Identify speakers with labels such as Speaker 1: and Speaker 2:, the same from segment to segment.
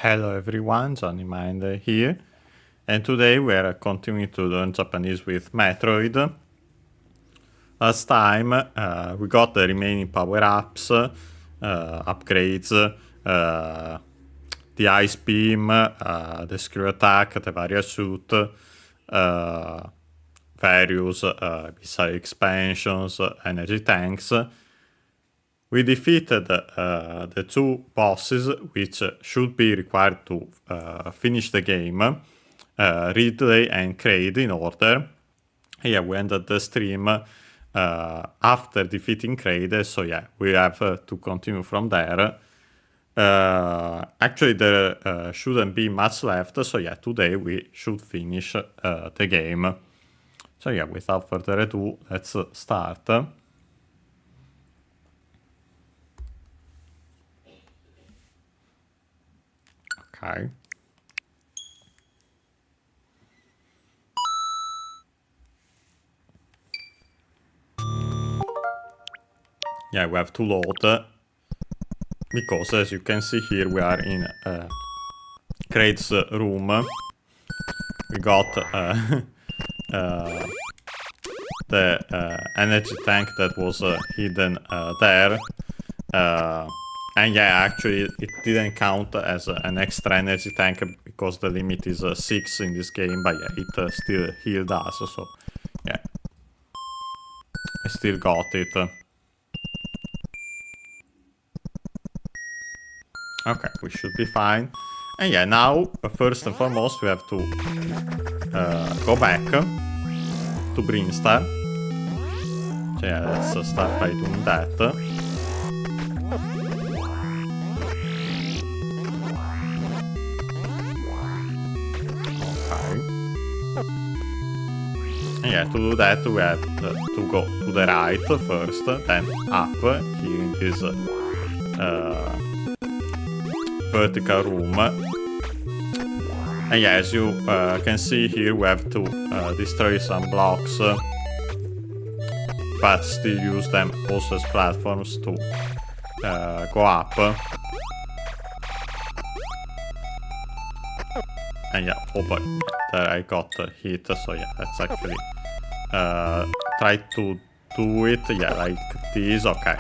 Speaker 1: Hello everyone, Johnny Minder here, and today we are continuing to learn Japanese with Metroid. Last time we got the remaining power-ups, upgrades, the ice beam, the screw attack, the various suit, various missile expansions, energy tanks. We defeated the two bosses, which should be required to finish the game, Ridley and Kraid in order. Yeah, we ended the stream after defeating Kraid, so yeah, we have to continue from there. Actually, there shouldn't be much left, so yeah, today we should finish the game. So yeah, without further ado, let's start. Okay. Yeah, we have to load because, as you can see here, we are in Kraid's room. We got the energy tank that was hidden there. And yeah, actually, it didn't count as an extra energy tank because the limit is 6 in this game, but yeah, it still healed us, so yeah. I still got it. Okay, we should be fine. And yeah, now, first and foremost, we have to go back to Brinstar. So yeah, let's start by doing that. Yeah, to do that we have to go to the right first, then up here in this vertical room. And yeah, as you can see here, we have to destroy some blocks, but still use them also as platforms to go up. And yeah, oh boy, there I got hit, so yeah, let's actually try to do it, yeah, like this, okay.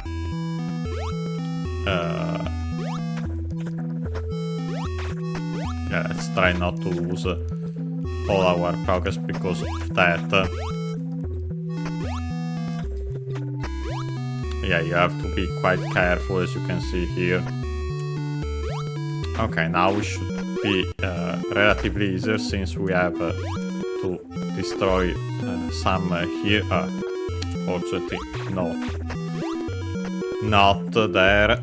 Speaker 1: Yeah, let's try not to lose all our progress because of that. Yeah, you have to be quite careful, as you can see here. Okay, now we should be relatively easier since we have to destroy some here. Fortunately, not there.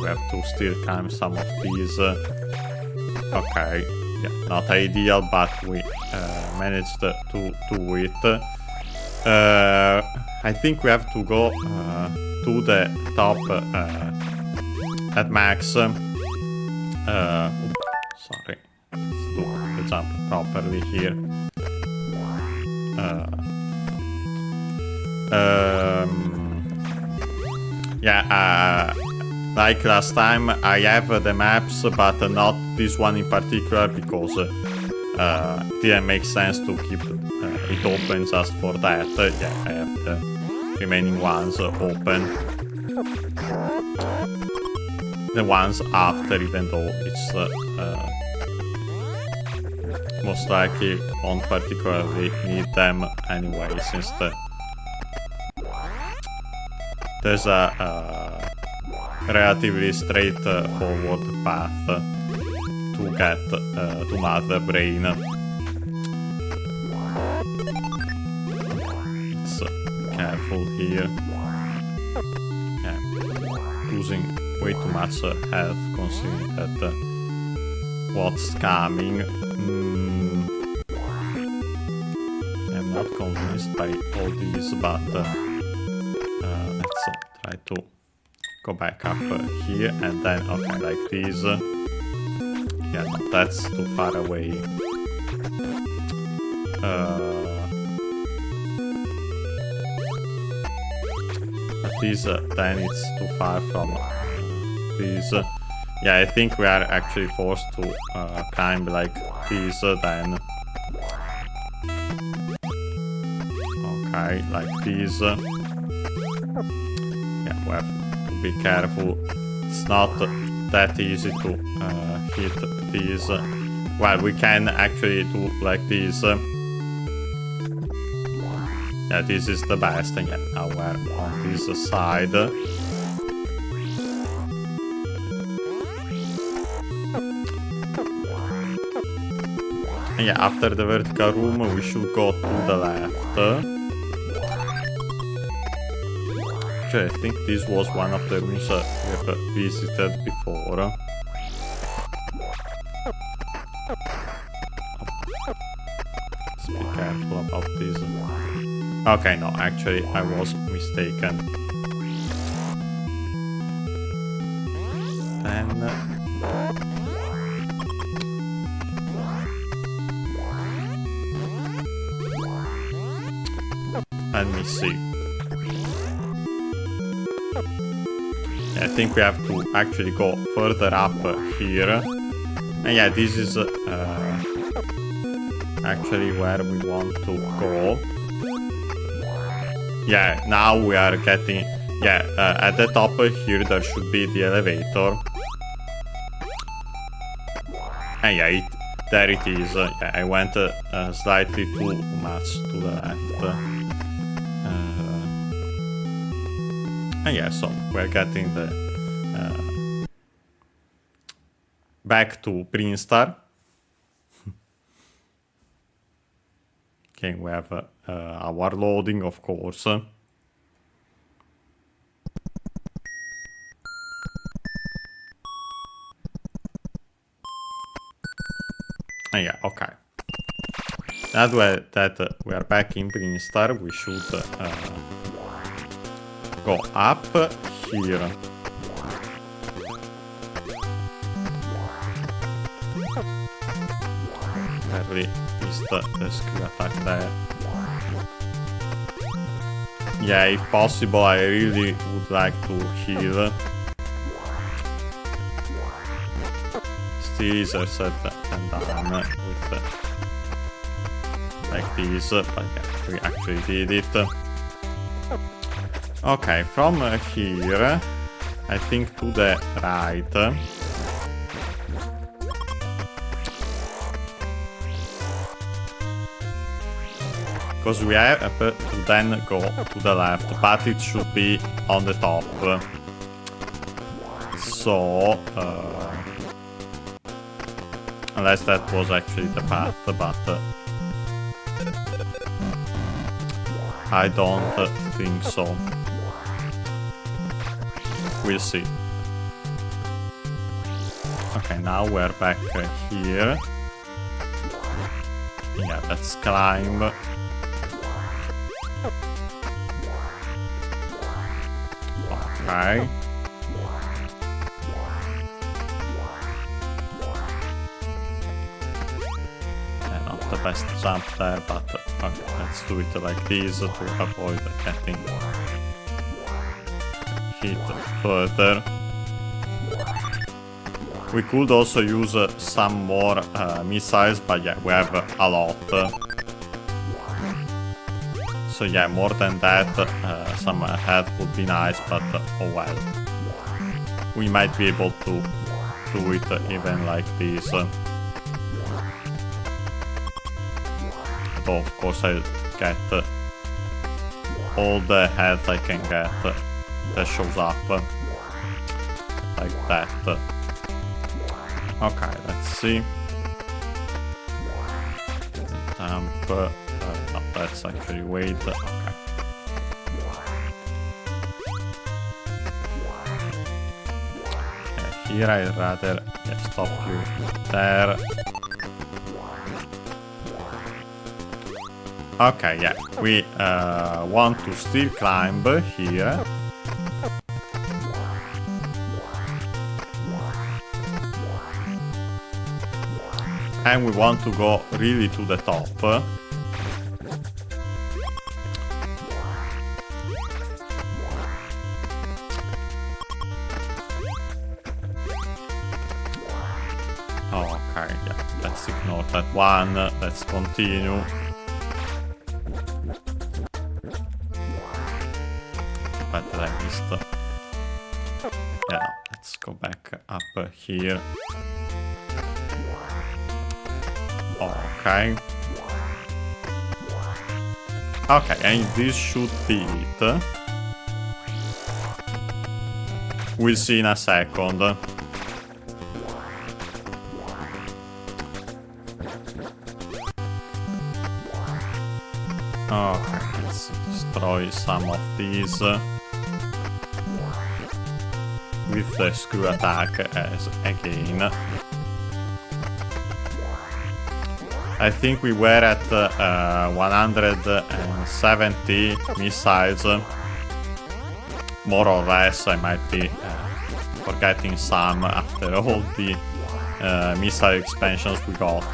Speaker 1: We have to still climb some of these. Okay, yeah, not ideal, but we managed to do it. I think we have to go to the top at max. Sorry, let's do the jump properly here. Yeah, like last time, I have the maps, but not this one in particular because it didn't make sense to keep it open just for that. Yeah, I have the remaining ones open. The ones after, even though it's most likely won't particularly need them anyway, since there's a relatively straightforward path to get to Mother Brain. Let's be careful here. Yeah, losing way too much health considering that what's coming. I'm not convinced by all these, but let's try to go back up here and then, okay, like this. Yeah, no, that's too far away. But this, then it's too far from this. Yeah, I think we are actually forced to climb like this then. Okay, like this. Yeah, we have to be careful. It's not that easy to hit these. Well, we can actually do like this. Yeah, this is the best. And yeah, now we're on this side. And yeah, after the vertical room, we should go to the left. Actually, I think this was one of the rooms we have visited before. Let's be careful about this. Okay, no, actually, I was mistaken. Then... let me see. I think we have to actually go further up here. And yeah, this is actually where we want to go. Yeah, now we are getting... yeah, at the top here there should be the elevator. And yeah, there it is. Yeah, I went slightly too much to the left. And yeah, so we're getting the back to Brinstar. Okay, we have our loading, of course. And yeah, okay. Now that we are back in Brinstar, we should go up here. Barely missed the screw attack there. Yeah, if possible, I really would like to heal. Still easier said than done with like this, but yeah, we actually did it. Okay, from here, I think to the right. Because we have to then go to the left, but it should be on the top. So, unless that was actually the path, but I don't think so. We'll see. Okay, now we're back here. Yeah, let's climb. Okay. Yeah, not the best jump there, but okay, let's do it like this to avoid getting hit further. We could also use some more missiles, but yeah, we have a lot. So yeah, more than that, some health would be nice, but oh well. We might be able to do it even like this. Though of course I'll get all the health I can get that shows up like that. Okay, let's see. Jump. No, that's actually weight. Okay. Yeah, here I'd rather stop you there. Okay, yeah, we want to still climb here. And we want to go really to the top. Okay, yeah, let's ignore that one. Let's continue. But I missed. Yeah, no, let's go back up here. Okay. Okay, and this should be it. We'll see in a second. Okay, let's destroy some of these with the screw attack as again. I think we were at 170 missiles, more or less. I might be forgetting some after all the missile expansions we got.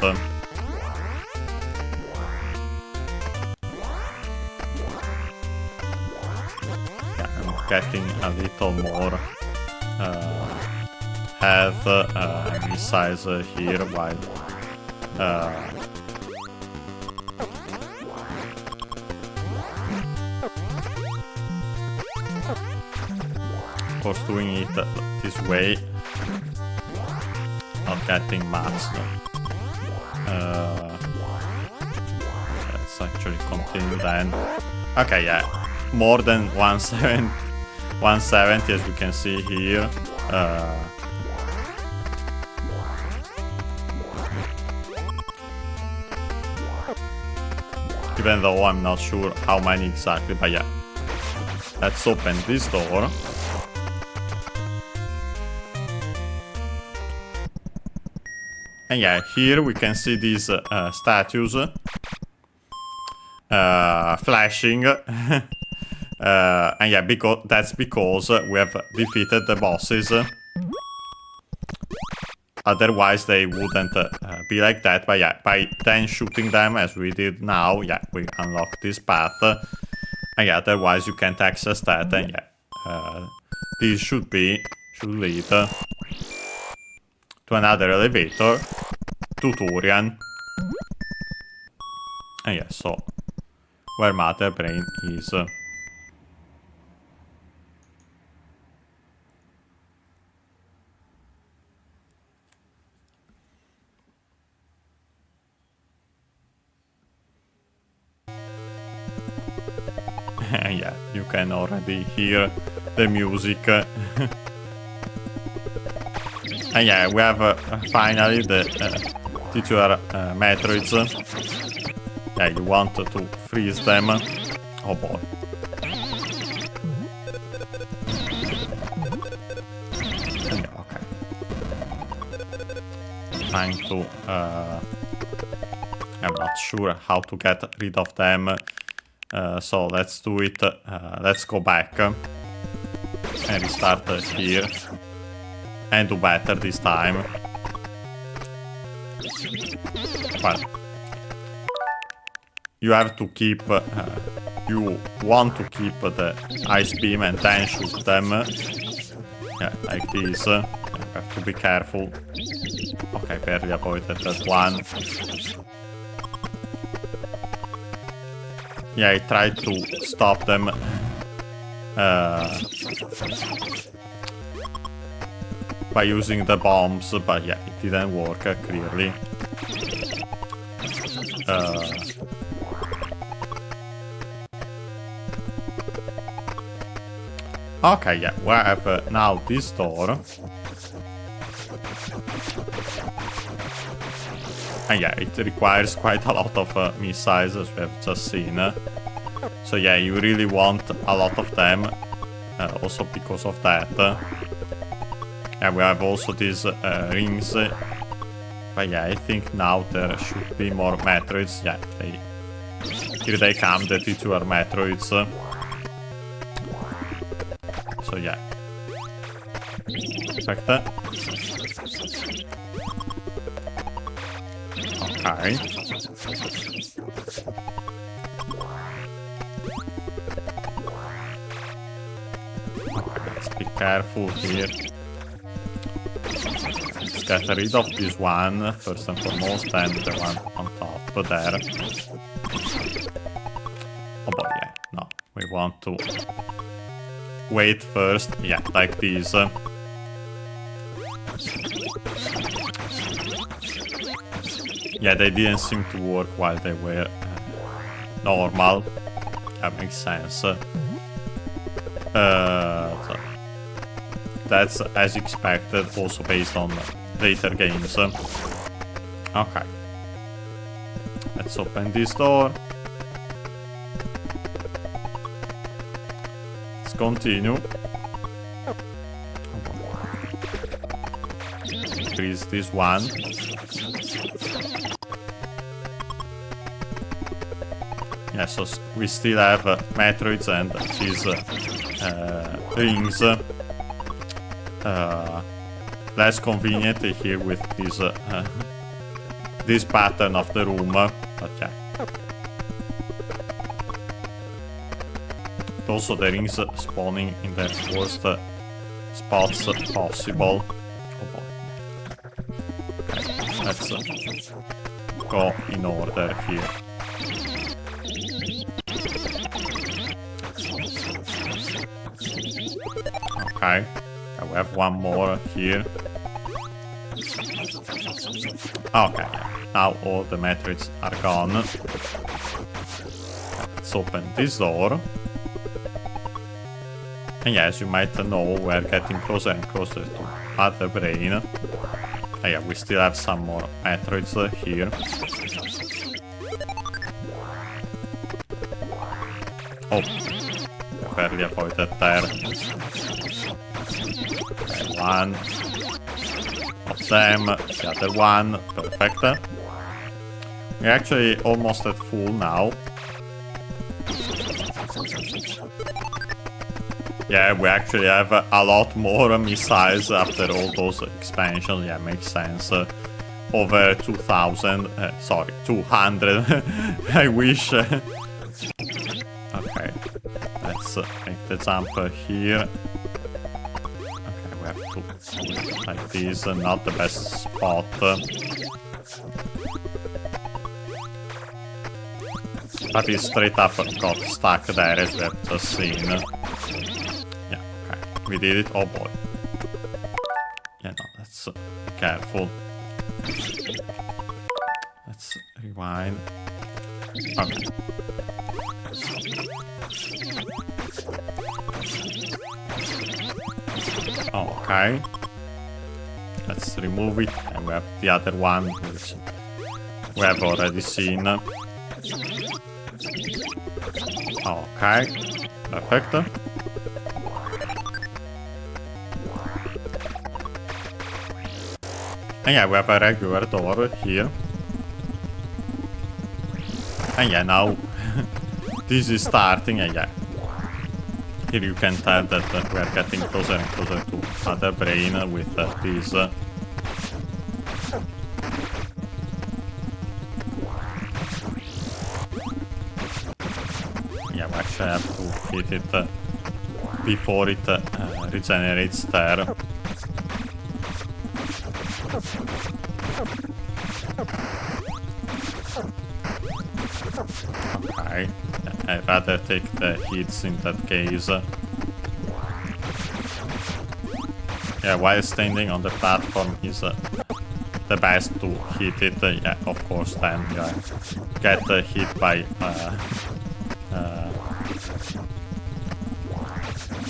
Speaker 1: Getting a little more health missiles here while of course doing it this way, not getting much. Let's actually continue then. Okay, yeah, more than 170 as you can see here. Even though I'm not sure how many exactly, but yeah. Let's open this door. And yeah, here we can see these statues flashing. And yeah, that's because we have defeated the bosses. Otherwise they wouldn't be like that. But yeah, by then shooting them as we did now, yeah, we unlock this path. And yeah, otherwise you can't access that. And yeah, this should lead to another elevator to Tourian. And yeah, so where Mother Brain is. And yeah, you can already hear the music. And yeah, we have finally the titular Metroids. Yeah, you want to freeze them. Oh boy. And yeah, okay. Trying to... I'm not sure how to get rid of them. So let's do it. Let's go back and restart here and do better this time. But you have to keep. You want to keep the ice beam and then shoot them. Yeah, like this. You have to be careful. Okay, barely avoided that one. Yeah, I tried to stop them by using the bombs, but yeah, it didn't work clearly. Okay, yeah, we have now this door. And yeah, it requires quite a lot of missiles, as we have just seen. So yeah, you really want a lot of them, also because of that. And we have also these rings. But yeah, I think now there should be more Metroids. Yeah, here they come, the titular Metroids. So yeah. Perfect. Okay. Let's be careful here. Let's get rid of this one first and foremost, and the one on top there. Oh boy, yeah, no, we want to wait first, yeah, like this. Yeah, they didn't seem to work while they were normal. That makes sense. So that's as expected, also based on later games. Okay. Let's open this door. Let's continue. Increase this one. Yeah, so we still have Metroids and these rings. Less convenient here with this pattern of the room, but yeah. Also the rings spawning in the worst spots possible. Oh boy. Okay, let's go in order here. Okay, we have one more here. Okay, now all the Metroids are gone. Let's open this door. And yeah, as you might know, we're getting closer and closer to Mother Brain. Oh yeah, we still have some more Metroids here. Oh, I barely avoided there. One of them, the other one, perfect. We're actually almost at full now. Yeah, we actually have a lot more missiles after all those expansions. Yeah, makes sense. Over 2,000, sorry, 200. I wish. Okay, let's make the jump here. Okay, we have to like this, not the best spot. But he straight up got stuck there, as we have just seen. Yeah, okay, we did it. Oh boy. Yeah, no, let's be careful. Let's rewind. Okay. Okay. Let's remove it, and we have the other one, which we have already seen. Okay, perfect. And yeah, we have a regular door here. And yeah, now this is starting, and yeah. Here you can tell that we are getting closer and closer to Mother Brain with this. Yeah, we actually have to hit it before it regenerates there. Okay, I'd rather take the hits in that case. Yeah, while standing on the platform is the best to hit it. Yeah, of course, then you get hit by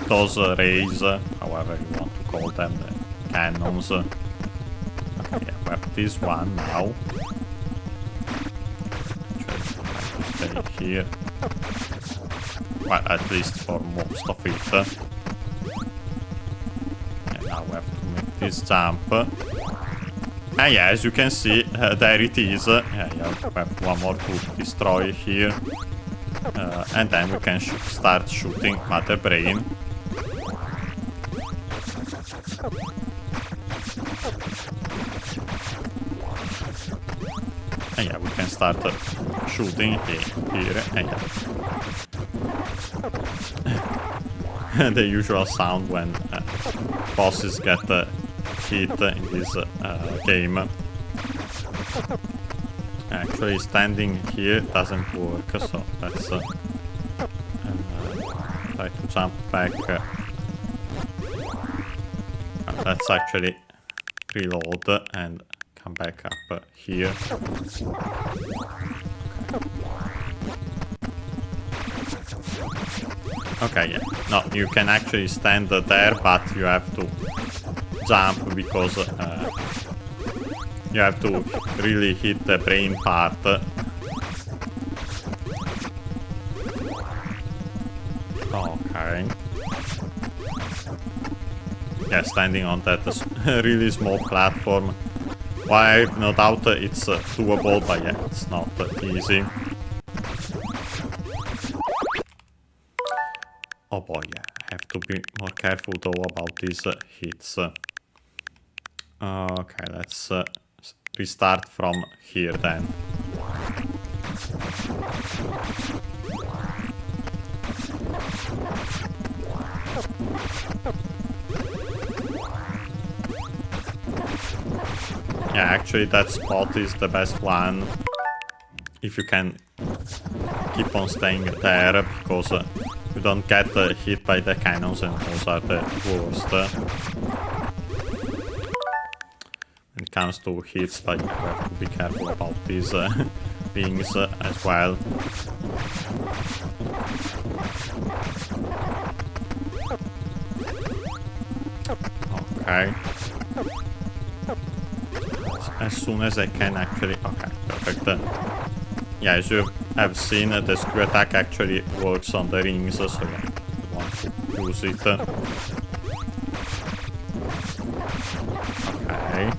Speaker 1: those rays, however you want to call them, the cannons. Okay, yeah, we have this one now. Stay here. Well, at least for most of it. And now we have to make this jump. And yeah, as you can see, there it is. Yeah, we have one more to destroy here. And then we can start shooting Mother Brain. And yeah, we can start shooting here. And yeah. The usual sound when bosses get hit in this game. Actually, standing here doesn't work, so let's try to jump back. Let's actually reload and come back up here. Okay, yeah. No, you can actually stand there, but you have to jump because you have to really hit the brain part. Okay. Yeah, standing on that really small platform. Well, I have no doubt it's doable, but yeah, it's not easy. Oh boy, yeah, I have to be more careful though about these hits. Okay, let's restart from here then. Yeah, actually that spot is the best one. If you can keep on staying there, because you don't get hit by the cannons, and those are the worst. When it comes to hits, but you have to be careful about these rings as well. Okay. As soon as I can actually... Okay, perfect. Yeah, as you have seen, the screw attack actually works on the rings, so yeah, I want to use it. Okay.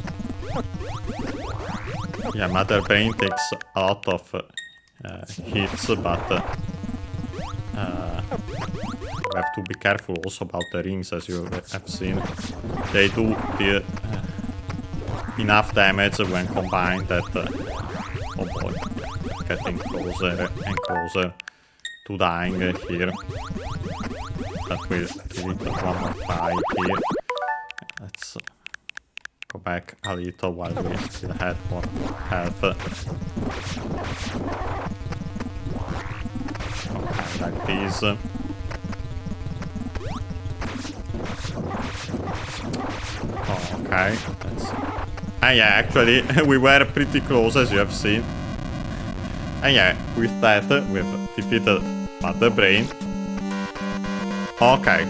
Speaker 1: Yeah, Mother Brain takes a lot of hits, but you have to be careful also about the rings, as you have seen. They do the, enough damage when combined that... oh boy. Getting closer and closer to dying here. But we'll give it one more try here. Let's go back a little while we still had more health. Okay, like this. Okay, let's... Ah yeah, actually we were pretty close, as you have seen. And yeah, with that, we've defeated Mother Brain. Okay.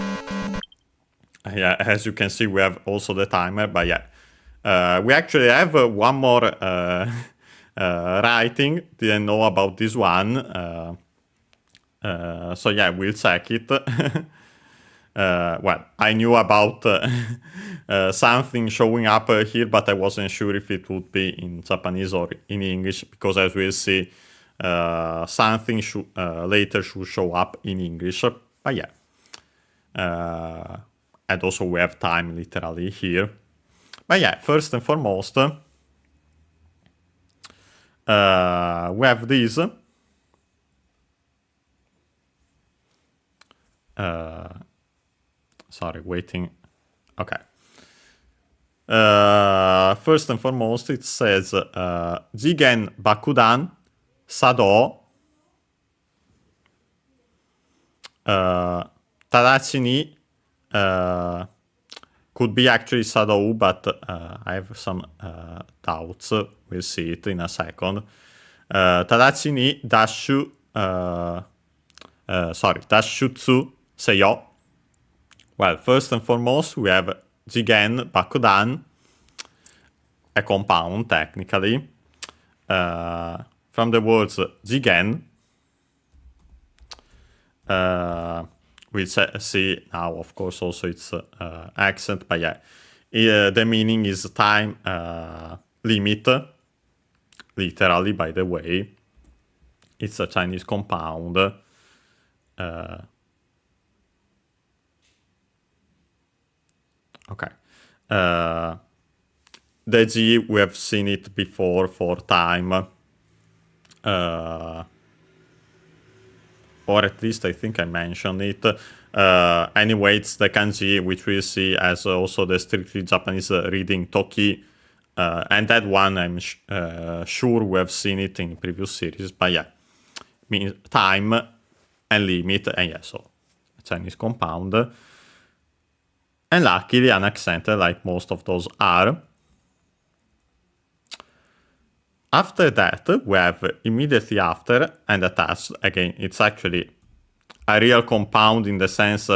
Speaker 1: Yeah, as you can see, we have also the timer, but yeah. We actually have one more writing. Didn't know about this one. So yeah, we'll check it. Well, I knew about something showing up here, but I wasn't sure if it would be in Japanese or in English, because as we'll see, something later should show up in English. But yeah. And also we have time literally here. But yeah, first and foremost, we have these. Sorry, waiting. Okay. First and foremost, it says Jigen Bakudan Sado Tadachi ni could be actually Sadou, but I have some doubts. We'll see it in a second. Tadachi ni Dashu Dashutsu Seyo. Well, first and foremost, we have Jigen Bakudan, a compound technically. From the words Jigen, we'll see now, of course, also its accent, but yeah, the meaning is time limit, literally, by the way. It's a Chinese compound. Okay. The G, we have seen it before for time. or at least I think I mentioned it. Anyway, it's the kanji, which we see as also the strictly Japanese reading toki. And that one, I'm sure we have seen it in previous series, but yeah, means time and limit, and yeah, so Chinese compound. And luckily unaccented, like most of those are. After that, we have immediately after and attached. Again, it's actually a real compound in the sense,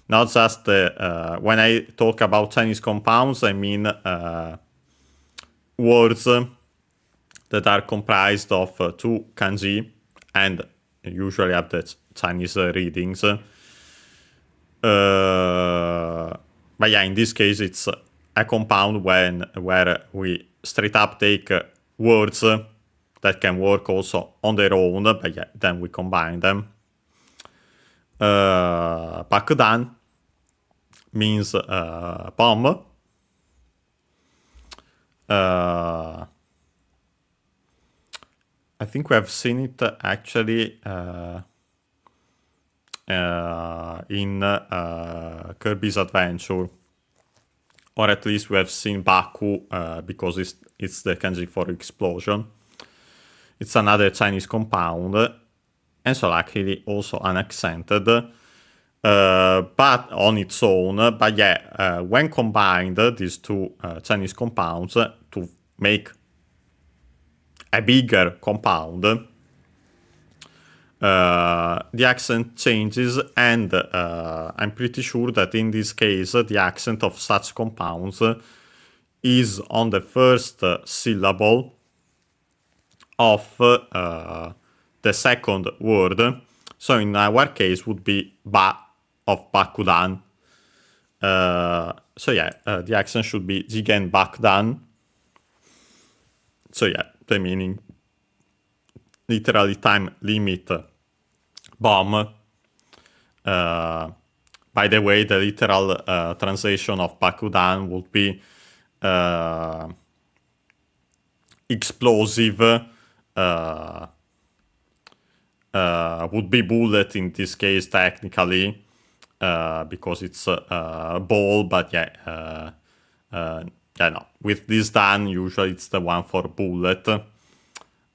Speaker 1: not just when I talk about Chinese compounds, I mean words that are comprised of two kanji and usually have the Chinese readings. But yeah, in this case, it's a compound where we straight up take words that can work also on their own, but yeah, then we combine them. Bakudan means bomb. I think we have seen it actually in Kirby's Adventure, or at least we have seen Baku because it's the kanji for explosion. It's another Chinese compound, and so luckily also unaccented, but on its own. But yeah, when combined, these two Chinese compounds to make a bigger compound, the accent changes, and I'm pretty sure that in this case the accent of such compounds is on the first syllable of the second word. So in our case would be ba of Bakudan. So yeah, the accent should be Jigen Bakudan. So yeah, the meaning literally time limit bomb. By the way, the literal translation of Bakudan would be explosive, would be bullet in this case technically, because it's a ball, but yeah, yeah, no. With this done, usually it's the one for bullet.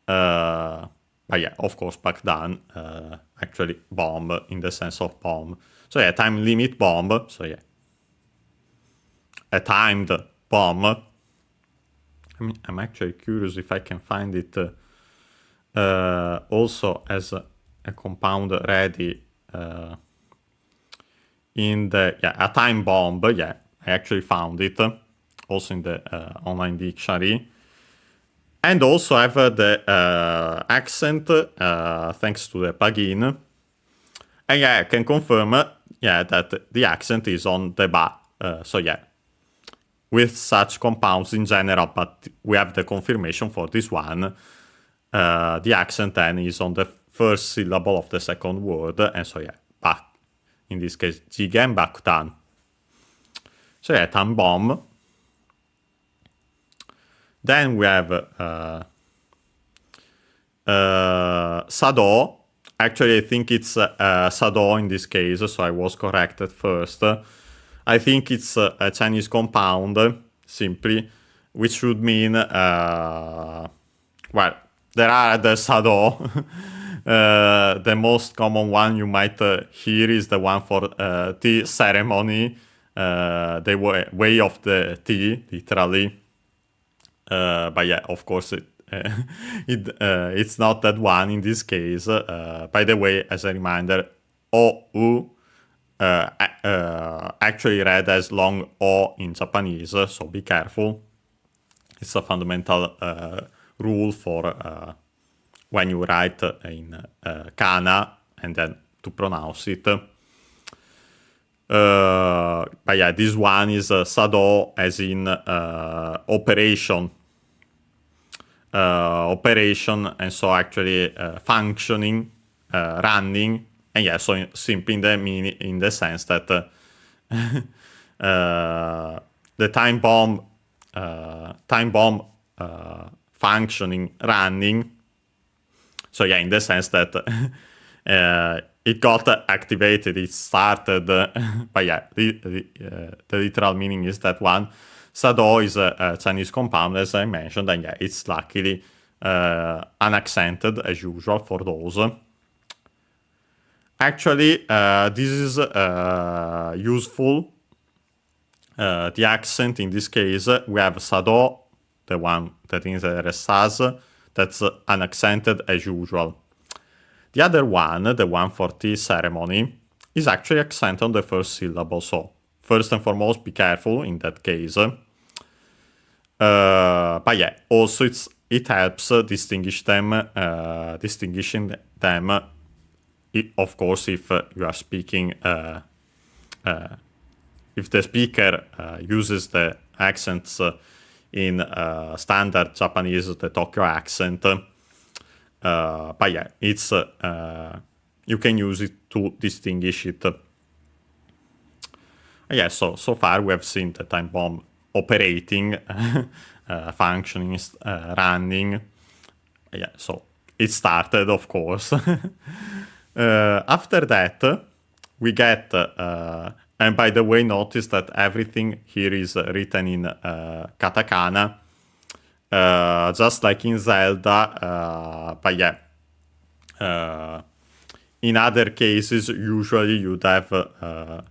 Speaker 1: But yeah, of course, Bakudan, actually bomb in the sense of bomb. So yeah, time limit bomb. So yeah, a timed bomb. I mean, I'm actually curious if I can find it also as a compound ready in the, yeah, a time bomb. Yeah, I actually found it also in the online dictionary. And also have the accent thanks to the plugin. And yeah, I can confirm that the accent is on the ba. So yeah, with such compounds in general, but we have the confirmation for this one. The accent then is on the first syllable of the second word. And so yeah, ba. In this case, Jigen Bakudan. So yeah, time bomb. Then we have Sado. Actually, I think it's Sado in this case, so I was corrected first. I think it's a Chinese compound, simply, which should mean, well, there are other Sado. The most common one you might hear is the one for tea ceremony, the way of the tea, literally. But yeah, of course, it's not that one in this case. By the way, as a reminder, O-U actually read as long O in Japanese, so be careful. It's a fundamental rule for when you write in kana and then to pronounce it. But yeah, this one is Sado as in operation. And so actually functioning, running, and yeah, so simply in the sense that the time bomb functioning, running. So yeah, in the sense that it got activated, it started, but yeah, the literal meaning is that one. Sado is a Chinese compound, as I mentioned, and yeah, it's luckily unaccented as usual for those. Actually, this is useful. The accent in this case, we have Sado, the one that is Resaz, that's unaccented as usual. The other one, the one for tea ceremony, is actually accent on the first syllable. So first and foremost, be careful in that case. But yeah, also it helps distinguishing them. Of course, if you are speaking, if the speaker uses the accents in standard Japanese, the Tokyo accent. But yeah, it's you can use it to distinguish it. Yeah, so far we have seen the time bomb operating, functioning, running. Yeah, so it started, of course. After that, we get, and by the way, notice that everything here is written in katakana, just like in Zelda, but yeah. In other cases, usually you'd have a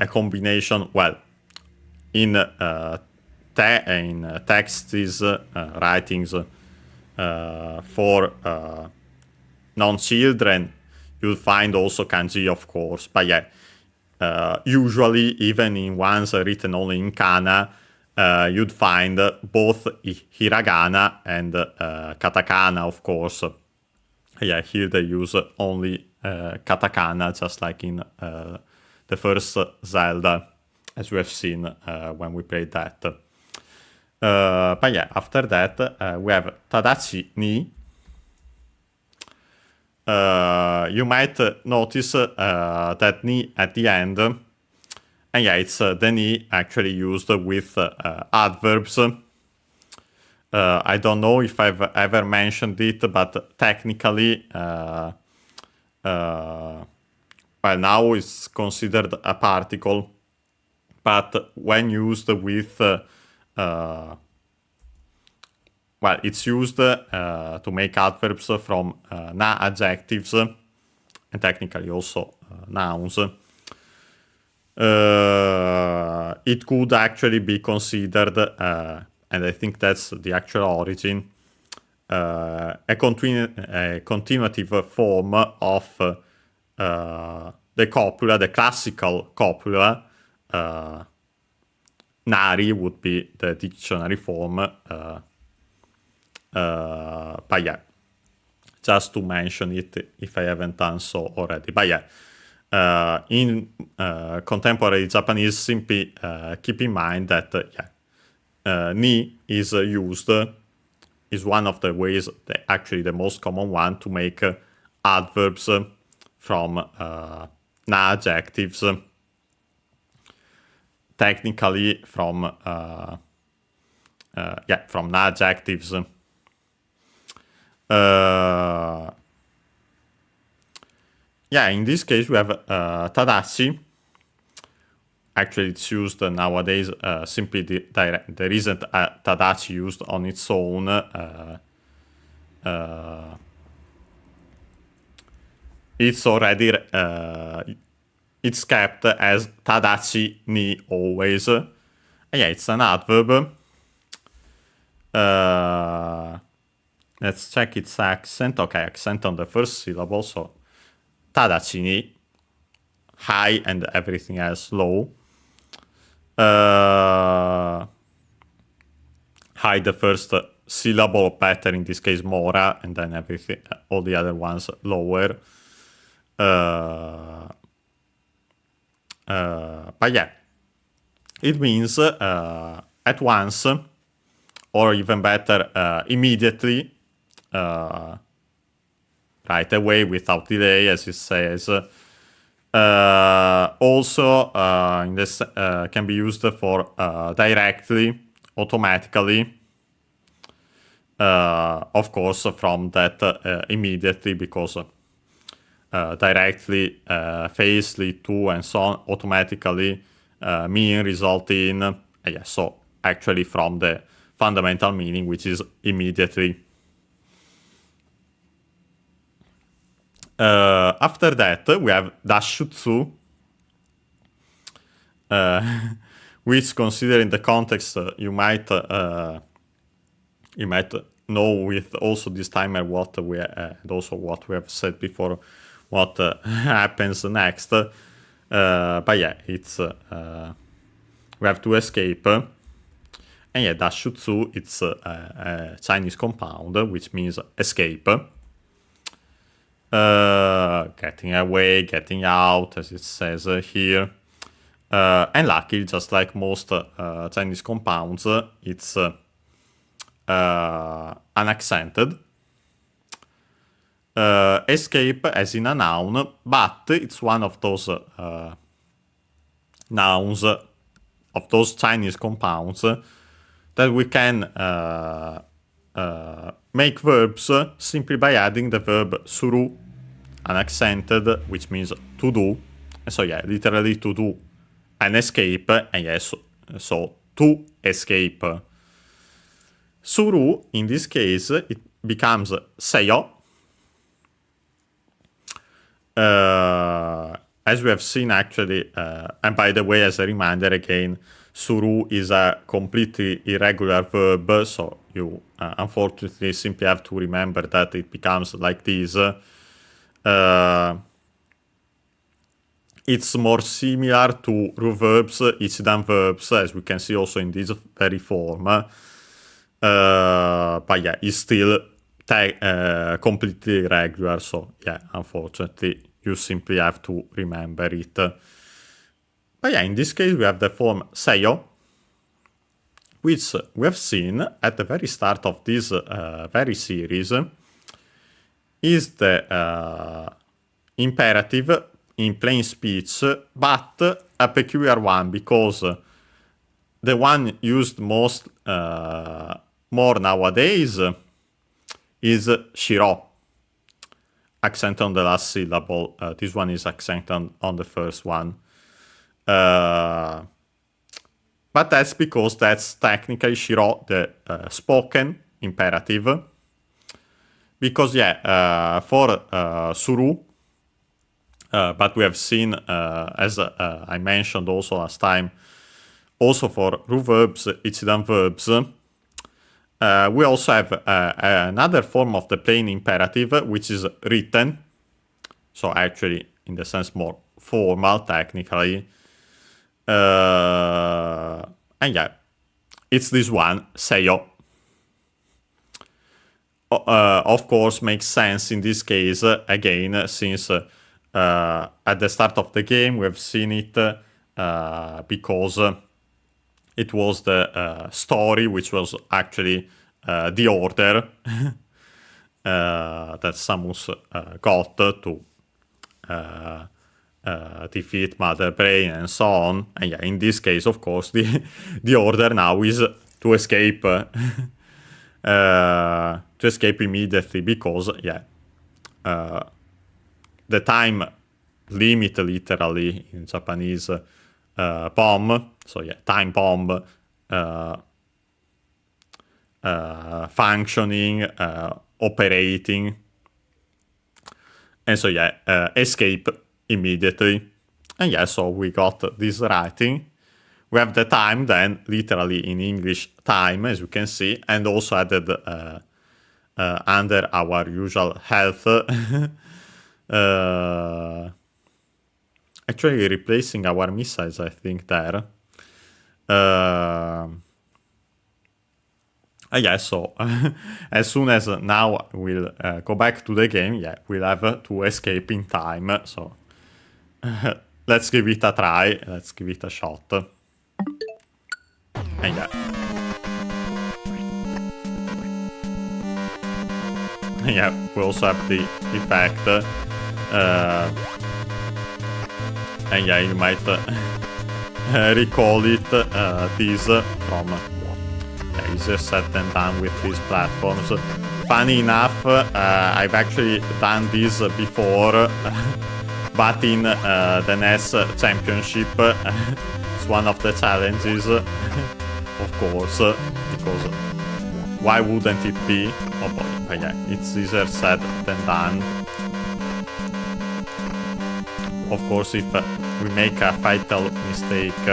Speaker 1: combination, well, in texts, writings for non-children, you'll find also kanji, of course, but yeah, usually even in ones written only in kana, you'd find both hiragana and katakana, of course. Yeah, here they use only katakana, just like in the first Zelda, as we have seen when we played that. But yeah, after that, we have Tadachi ni. You might notice that ni at the end, and yeah, it's the ni actually used with adverbs. I don't know if I've ever mentioned it, but technically, well, now it's considered a particle, but when used with, well, it's used to make adverbs from na adjectives, and technically also nouns. It could actually be considered, and I think that's the actual origin, a continuative form of the copula, the classical copula. Nari would be the dictionary form. But yeah, just to mention it if I haven't done so already. But yeah, in contemporary Japanese, simply keep in mind that ni is used, is one of the ways, actually the most common one, to make adverbs from na adjectives. Technically from from na adjectives. Yeah, in this case we have Tadashi. Actually, it's used nowadays simply there isn't a Tadashi used on its own. It's already it's kept as Tadashi ni always. Yeah, it's an adverb. Let's check its accent. Okay, accent on the first syllable. So Tadashi ni, high, and everything else low. High the first syllable, better in this case mora, and then everything, all the other ones lower. But yeah, it means at once, or even better, immediately, right away, without delay, as it says. Also, in this can be used for directly, automatically. Of course, from that immediately, because directly, face, lead to, and so on, automatically, mean, result in, so actually from the fundamental meaning, which is immediately. After that, we have dashutsu, which, considering the context, you might know with also this timer what we and also what we have said before, what happens next. But yeah, it's we have to escape, and yeah, dashutsu, it's a Chinese compound which means escape. Getting away, getting out, as it says here. And luckily, just like most Chinese compounds, it's unaccented. Escape as in a noun, but it's one of those nouns, of those Chinese compounds, that we can make verbs simply by adding the verb suru, unaccented, which means to do. And so yeah, literally to do an escape, and yes, so to escape. Suru, in this case, it becomes seyo. As we have seen actually, and by the way, as a reminder again, suru is a completely irregular verb, so you unfortunately simply have to remember that it becomes like this. It's more similar to verbs, than verbs, as we can see also in this very form. But yeah, it's still completely irregular, so yeah, unfortunately, you simply have to remember it. But yeah, in this case, we have the form seyo, which we have seen at the very start of this very series, is the imperative in plain speech, but a peculiar one, because the one used more nowadays is shiro. Accent on the last syllable. This one is accent on the first one. But that's because that's technically shiro, the spoken imperative. Because yeah, for suru, but we have seen, as I mentioned also last time, also for ru verbs, ichidan verbs, we also have another form of the plain imperative, which is written. So actually, in the sense, more formal, technically. And yeah, it's this one, seyo. Of course, makes sense in this case, again, since at the start of the game we have seen it, because it was the story which was actually the order that Samus got to defeat Mother Brain and so on. And yeah, in this case, of course, the order now is to escape. To escape immediately, because yeah, the time limit, literally in Japanese, bomb. So yeah, time bomb functioning, operating, and so yeah, escape immediately. And yeah, so we got this writing. We have the time then, literally in English, time, as you can see, and also added under our usual health. Actually replacing our missiles, I think, there. Yeah, so as soon as now we'll go back to the game, yeah, we'll have to escape in time. So let's give it a try, let's give it a shot. And yeah. Yeah, we also have the effect. And yeah, you might recall it, this from easier said than done with these platforms. funny enough, I've actually done this before, but in the NES Championship, it's one of the challenges, of course, because why wouldn't it be? Oh boy, but yeah, it's easier said than done. Of course, if we make a fatal mistake,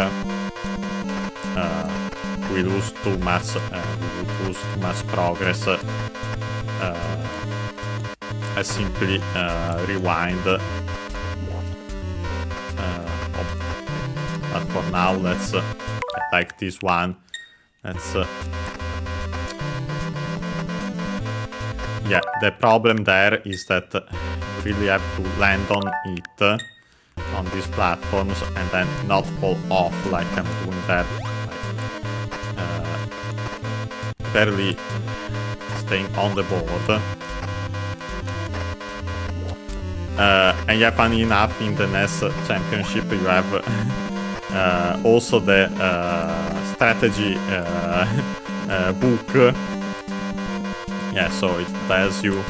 Speaker 1: we lose too much. We lose too much progress. I simply rewind. But for now, let's like this one. Let's. Yeah, the problem there is that you really have to land on it. On these platforms and then not fall off like I'm doing there, like, barely staying on the board. And yeah, funny enough, in the NES Championship you have also the strategy book. Yeah, so it tells you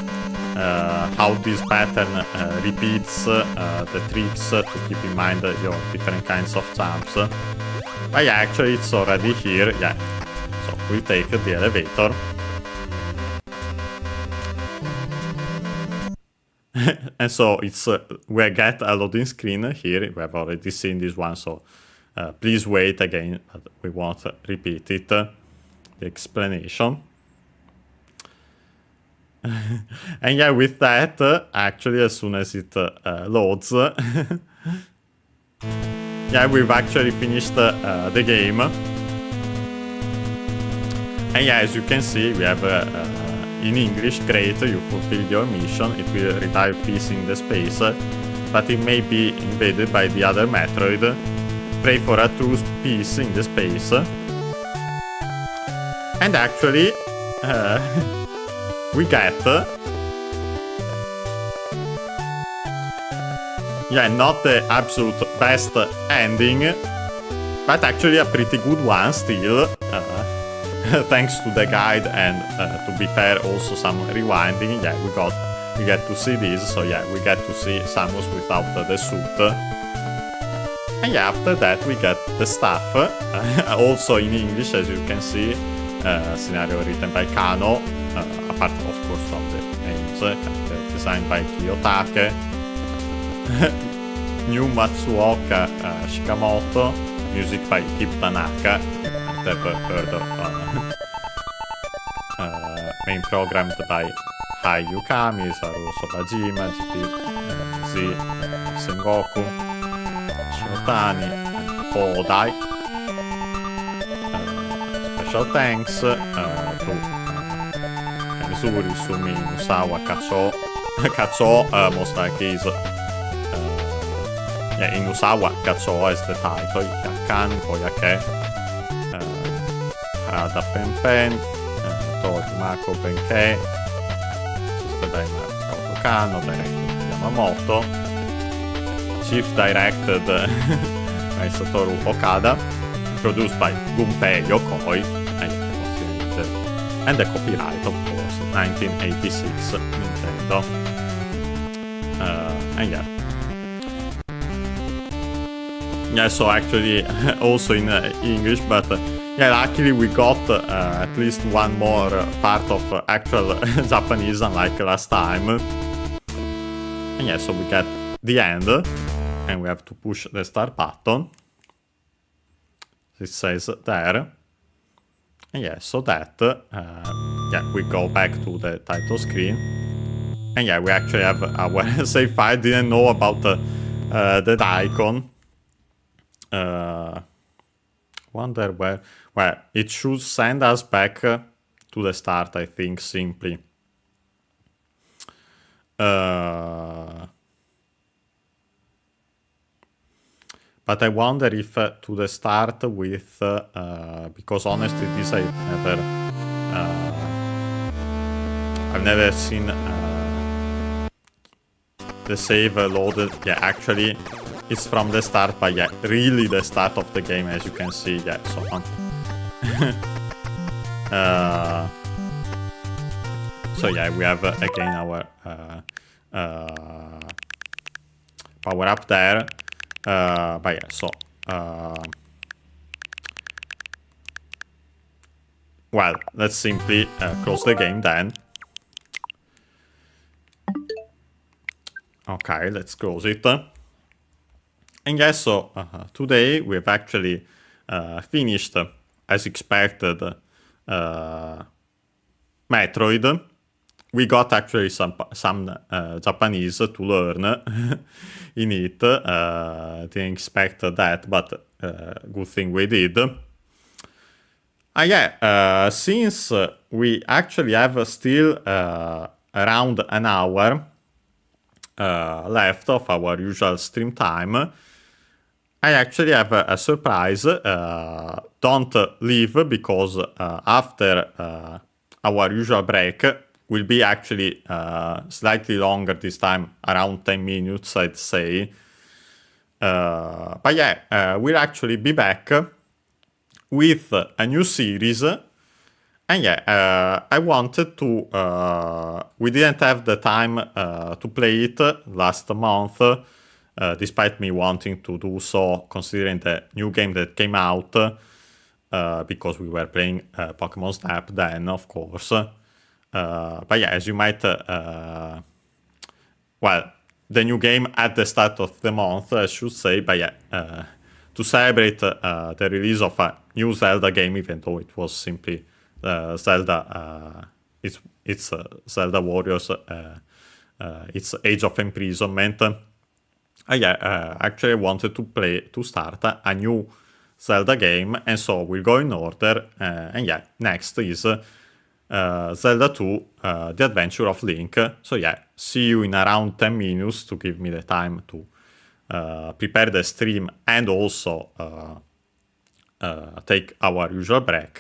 Speaker 1: how this pattern repeats the tricks to keep in mind your different kinds of jumps. But yeah, actually it's already here, yeah. So we take the elevator. And so it's we get a loading screen here. We have already seen this one, so please wait again, but we won't repeat it. The explanation. And yeah, with that, actually, as soon as it loads, yeah, we've actually finished the game. And yeah, as you can see, we have in English, great, you fulfilled your mission, it will revive peace in the space, but it may be invaded by the other Metroid. Pray for a true peace in the space. And actually, we get, yeah, not the absolute best ending, but actually a pretty good one still, thanks to the guide and, to be fair, also some rewinding. Yeah, we get to see this, so yeah, we get to see Samus without the suit. And yeah, after that we get the stuff, also in English, as you can see, scenario written by Kano, apart of course from the names, designed by Kiyotake. New Matsuoka Shikamoto, music by Kip Tanaka, never heard of, main programmed by Hai Yukami, Saru Sobajima, GPZ, Sengoku, Shinotani, Kodai. Special thanks to Kanizuri, Sumi, Musawa, Kacho. Kacho, most likely is yeah, Inusawa Kacho is the title. Yakan, Koyake, Harada Penpen, Torimako Benkei, Sister Daimaru Kano, directed Yamamoto, Chief directed by Satoru Okada, produced by Gunpei Yokoi, and the copyright, of course, 1986 Nintendo. And yeah. Yeah, so actually also in English, but yeah, luckily we got at least one more part of actual Japanese, unlike last time. And yeah, so we get the end, and we have to push the start button. It says there. And yeah, so that, yeah, we go back to the title screen. And yeah, we actually have our save file. Didn't know about that icon. Wonder where. Well, it should send us back to the start, I think, simply. But I wonder if to the start with, because honestly, this I've never seen the save loaded. Yeah, actually, it's from the start, but yeah, really the start of the game, as you can see. Yeah, so So yeah, we have again our power up there. But yeah, so well, let's simply close the game then. Okay, let's close it. And yes, so today we've actually finished, as expected, Metroid. We got actually some Japanese to learn in it. Didn't expect that, but good thing we did. Yeah, since we actually have still around an hour left of our usual stream time, I actually have a surprise. Don't leave, because after our usual break will be actually slightly longer this time, around 10 minutes, I'd say. But yeah, we'll actually be back with a new series. And yeah, I wanted to... we didn't have the time to play it last month, despite me wanting to do so, considering the new game that came out, because we were playing Pokemon Snap then, of course. But yeah, as you might... well, the new game at the start of the month, I should say. But yeah, to celebrate the release of a new Zelda game, even though it was simply Zelda... it's Zelda Warriors, it's Age of Imprisonment. Yeah, actually I wanted to start a new Zelda game, and so we'll go in order. And yeah, next is Zelda 2, The Adventure of Link. So yeah, see you in around 10 minutes to give me the time to prepare the stream and also take our usual break.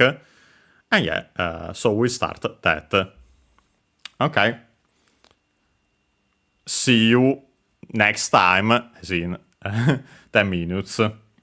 Speaker 1: And yeah, so we start that. Okay. See you next time, as in 10 minutes.